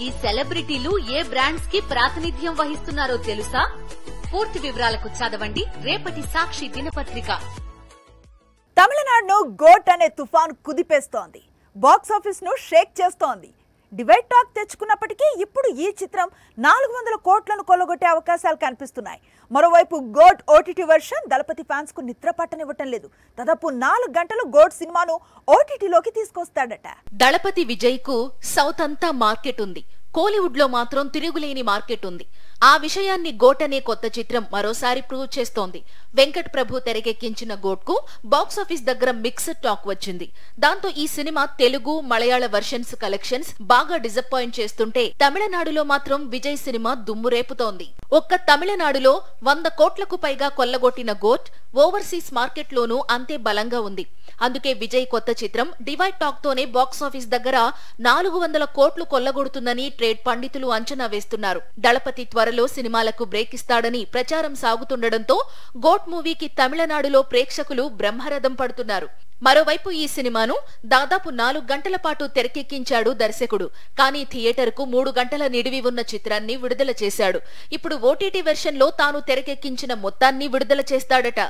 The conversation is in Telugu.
ఈ సెలబ్రిటీలు ఏ బ్రాండ్స్ కి ప్రాతినిధ్యం వహిస్తున్నారో తెలుసా? పూర్తి వివరాలకు చదవండి రేపటి సాక్షి దినపత్రిక. తమిళనాడును గోట్ అనే తుఫాన్ కుదిపేస్తోంది. బాక్సాఫీస్ ను షేక్ చేస్తోంది. డివైడ్ టాక్ తెచ్చుకున్నప్పటికీ ఇప్పుడు ఈ చిత్రం 400 కోట్లను కొల్లగొట్టే అవకాశాలు కనిపిస్తున్నాయి. మరోవైపు గోట్ ఓటీటీ వెర్షన్ దళపతి ఫ్యాన్స్ కు నిద్ర పట్టనివ్వటం లేదు. దాదాపు 4 గంటలు గోట్ సినిమాను ఓటీటీలోకి తీసుకొస్తాడట. దళపతి విజయ్ కు సౌత్ అంతా మార్కెట్ ఉంది. కోలీవుడ్ లో మాత్రం తిరుగులేని మార్కెట్ ఉంది. ఆ విషయాన్ని గోట్ అనే కొత్త చిత్రం మరోసారి ప్రూవ్ చేస్తోంది. వెంకట్ ప్రభు తెరకెక్కించిన గోట్ కు బాక్సాఫీస్ దగ్గర మిక్స్డ్ టాక్ వచ్చింది. దాంతో ఈ సినిమా తెలుగు, మలయాళ వర్షన్స్ కలెక్షన్స్ బాగా డిసప్పాయింట్ చేస్తుంటే తమిళనాడులో మాత్రం విజయ్ సినిమా దుమ్ము రేపుతోంది. ఒక్క తమిళనాడులో 100 కోట్లకు పైగా కొల్లగొట్టిన గోట్ ఓవర్సీస్ మార్కెట్ లోనూ అంతే బలంగా ఉంది. అందుకే విజయ్ కొత్త చిత్రం డివైడ్ టాక్ తోనే బాక్సాఫీస్ దగ్గర 400 కోట్లు కొల్లగొడుతుందని ట్రేడ్ పండితులు అంచనా వేస్తున్నారు. దళపతి త్వరలో సినిమాలకు బ్రేక్ ఇస్తాడని ప్రచారం సాగుతుండటంతో గోట్ మూవీకి తమిళనాడులో ప్రేక్షకులు బ్రహ్మరథం పడుతున్నారు. మరోవైపు ఈ సినిమాను దాదాపు 4 గంటల పాటు తెరకెక్కించాడు దర్శకుడు. కానీ థియేటర్ కు 3 గంటల నిడివి ఉన్న చిత్రాన్ని విడుదల చేశాడు. ఇప్పుడు ఓటీటీ వెర్షన్ లో తాను తెరకెక్కించిన మొత్తాన్ని విడుదల చేస్తాడట.